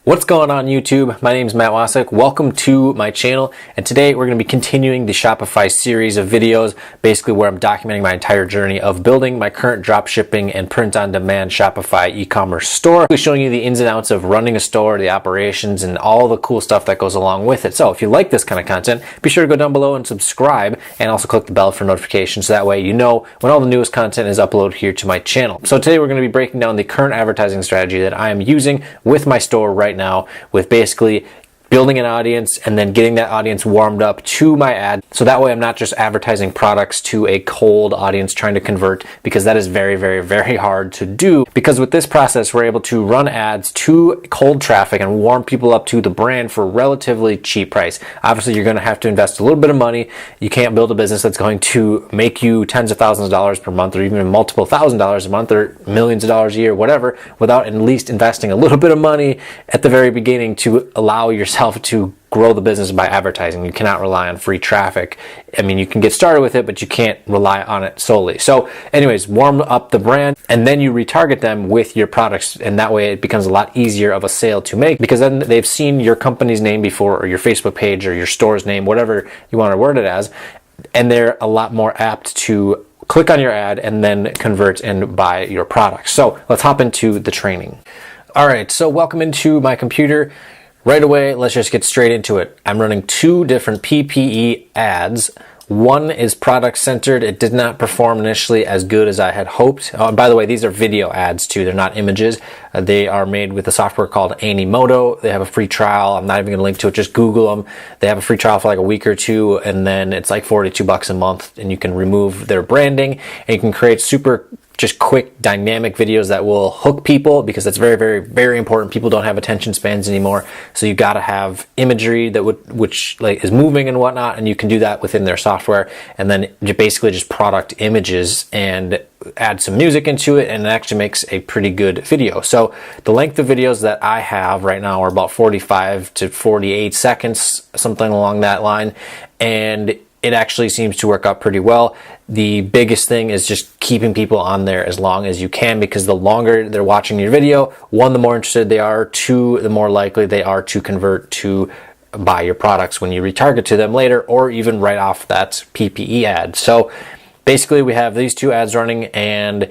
What's going on YouTube? My name is Matt Wacek. Welcome to my channel, and today we're going to be continuing the Shopify series of videos, basically where I'm documenting my entire journey of building my current dropshipping and print-on-demand Shopify e-commerce store, showing you the ins and outs of running a store, the operations, and all the cool stuff that goes along with it. So if you like this kind of content, be sure to go down below and subscribe, and also click the bell for notifications so that way you know when all the newest content is uploaded here to my channel. So today we're going to be breaking down the current advertising strategy that I am using with my store right now, with basically building an audience and then getting that audience warmed up to my ad. So that way I'm not just advertising products to a cold audience trying to convert, because that is very, very, very hard to do. Because with this process, we're able to run ads to cold traffic and warm people up to the brand for a relatively cheap price. Obviously, you're going to have to invest a little bit of money. You can't build a business that's going to make you tens of thousands of dollars per month, or even multiple $1,000s a month, or millions of dollars a year, whatever, without at least investing a little bit of money at the very beginning to allow yourself to grow the business by advertising. You cannot rely on free traffic. I mean, you can get started with it, but you can't rely on it solely. So anyways, warm up the brand and then you retarget them with your products, and that way it becomes a lot easier of a sale to make, because then they've seen your company's name before, or your Facebook page, or your store's name, whatever you want to word it as, and they're a lot more apt to click on your ad and then convert and buy your products. So let's hop into the training. All right, so welcome into my computer. Right away, let's just get straight into it. I'm running two different PPE ads. One is product centered. It did not perform initially as good as I had hoped. Oh, and by the way, these are video ads too. They're not images. They are made with a software called Animoto. They have a free trial. I'm not even going to link to it. Just Google them. They have a free trial for like a week or two, and then it's like $42 a month, and you can remove their branding and you can create super just quick dynamic videos that will hook people, because that's very, very, very important. People don't have attention spans anymore, so you got to have imagery that which like is moving and whatnot, and you can do that within their software, and then you basically just product images and add some music into it, and it actually makes a pretty good video. So the length of videos that I have right now are about 45 to 48 seconds, something along that line, and it actually seems to work out pretty well. The biggest thing is just keeping people on there as long as you can, because the longer they're watching your video, one, the more interested they are, two, the more likely they are to convert to buy your products when you retarget to them later, or even right off that PPE ad. So basically we have these two ads running, and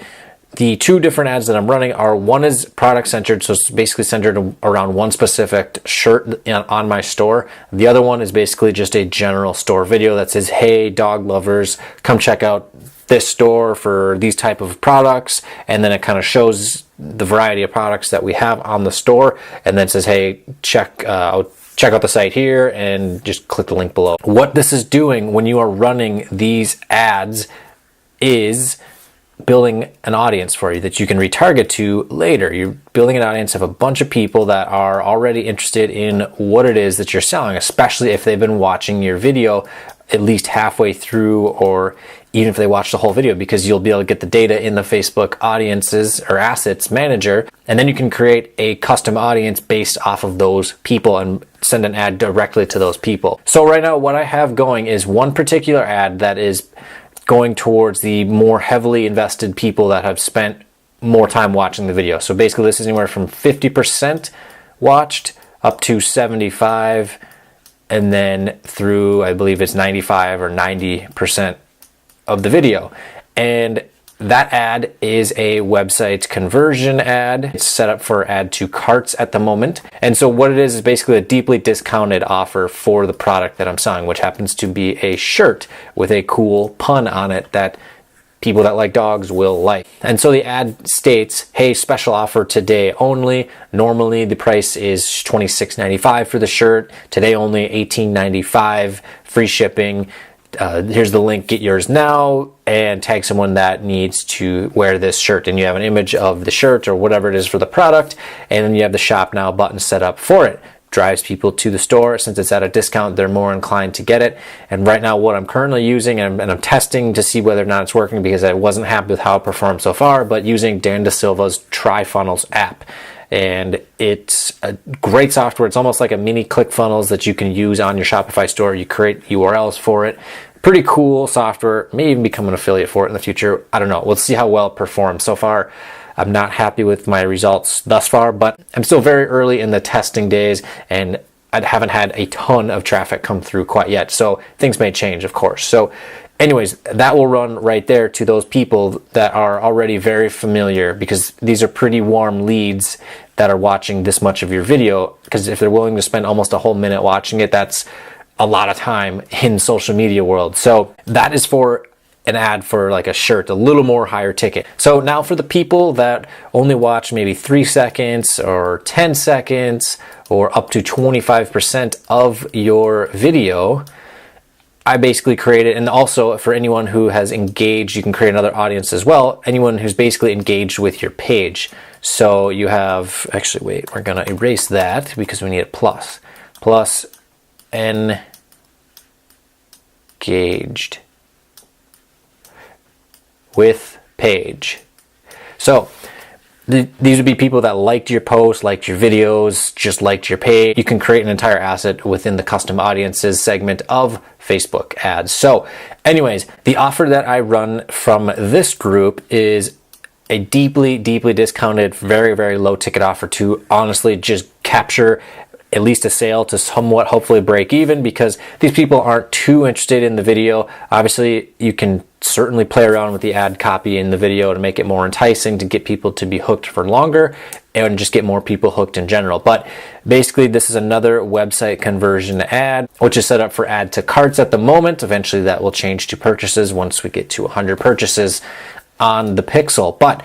the two different ads that I'm running are, one is product centered, so it's basically centered around one specific shirt on my store. The other one is basically just a general store video that says, hey, dog lovers, come check out this store for these type of products. And then it kind of shows the variety of products that we have on the store, and then says, hey, check out the site here, and just click the link below. What this is doing when you are running these ads is building an audience for you that you can retarget to later. You're building an audience of a bunch of people that are already interested in what it is that you're selling, especially if they've been watching your video at least halfway through, or even if they watch the whole video, because you'll be able to get the data in the Facebook audiences or assets manager, and then you can create a custom audience based off of those people and send an ad directly to those people. So right now what I have going is one particular ad that is going towards the more heavily invested people that have spent more time watching the video. So basically this is anywhere from 50% watched up to 75, and then through, I believe it's 95 or 90% of the video. And that ad is a website conversion ad. It's set up for add to carts at the moment. And so what it is basically a deeply discounted offer for the product that I'm selling, which happens to be a shirt with a cool pun on it that people that like dogs will like. And so the ad states, hey, special offer today only. Normally the price is $26.95 for the shirt. Today only $18.95, free shipping. Here's the link, get yours now, and tag someone that needs to wear this shirt. And you have an image of the shirt or whatever it is for the product, and then you have the shop now button set up for it. Drives people to the store. Since it's at a discount, they're more inclined to get it. And right now what I'm currently using, and I'm testing to see whether or not it's working, because I wasn't happy with how it performed so far, but using Dan DeSilva's TriFunnels app. And it's a great software. It's almost like a mini ClickFunnels that you can use on your Shopify store. You create URLs for it. Pretty cool software. May even become an affiliate for it in the future. I don't know. We'll see how well it performs. So far, I'm not happy with my results thus far, but I'm still very early in the testing days, and I haven't had a ton of traffic come through quite yet. So things may change, of course. So anyways, that will run right there to those people that are already very familiar, because these are pretty warm leads that are watching this much of your video. Because if they're willing to spend almost a whole minute watching it, that's a lot of time in social media world. So that is for an ad for like a shirt, a little more higher ticket. So now for the people that only watch maybe 3 seconds or 10 seconds or up to 25% of your video, I basically created, and also for anyone who has engaged, you can create another audience as well, anyone who's basically engaged with your page. So you have, actually wait, we're gonna erase that because we need a plus. Plus engaged with page. So these would be people that liked your post, liked your videos, just liked your page. You can create an entire asset within the custom audiences segment of Facebook ads. So anyways, the offer that I run from this group is a deeply discounted, very low ticket offer to honestly just capture at least a sale to somewhat hopefully break even, because these people aren't too interested in the video. Obviously, you can certainly play around with the ad copy in the video to make it more enticing, to get people to be hooked for longer and just get more people hooked in general. But basically, this is another website conversion ad, which is set up for add to carts at the moment. Eventually, that will change to purchases once we get to 100 purchases on the Pixel. But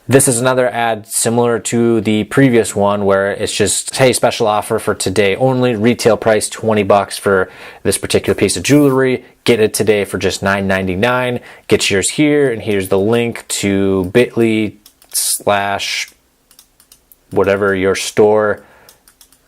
this is another ad similar to the previous one, where it's just, hey, special offer for today only, retail price $20 for this particular piece of jewelry. Get it today for just $9.99. Get yours here, and here's the link to bit.ly/ whatever your store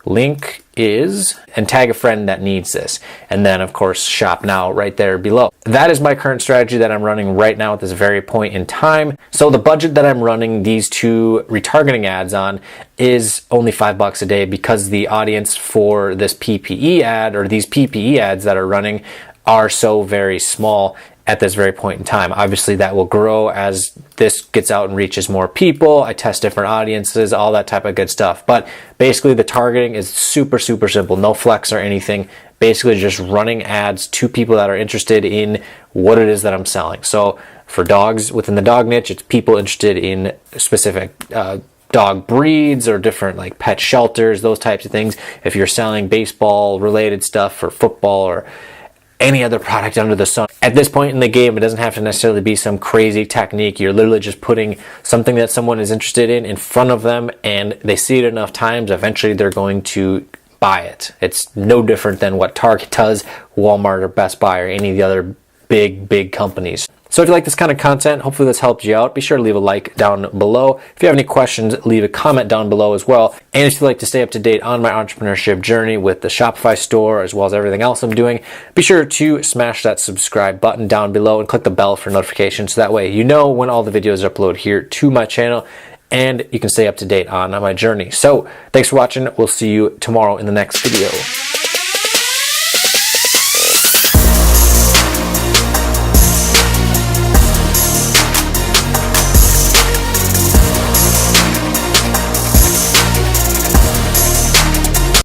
link is, and tag a friend that needs this, and then of course shop now right there below. That is my current strategy that I'm running right now at this very point in time. So the budget that I'm running these two retargeting ads on is only $5 a day, because the audience for this PPE ad, or these PPE ads that are running, are so very small at this very point in time. Obviously that will grow as this gets out and reaches more people. I test different audiences, all that type of good stuff. But basically the targeting is super simple, no flex or anything. Basically just running ads to people that are interested in what it is that I'm selling. So for dogs, within the dog niche, it's people interested in specific dog breeds or different like pet shelters, those types of things. If you're selling baseball related stuff or football or any other product under the sun. At this point in the game, it doesn't have to necessarily be some crazy technique. You're literally just putting something that someone is interested in front of them, and they see it enough times, eventually they're going to buy it. It's no different than what Target does, Walmart or Best Buy or any of the other big companies. So if you like this kind of content, hopefully this helped you out. Be sure to leave a like down below. If you have any questions, leave a comment down below as well. And if you'd like to stay up to date on my entrepreneurship journey with the Shopify store, as well as everything else I'm doing, be sure to smash that subscribe button down below and click the bell for notifications. So that way you know when all the videos are uploaded here to my channel, and you can stay up to date on my journey. So thanks for watching. We'll see you tomorrow in the next video.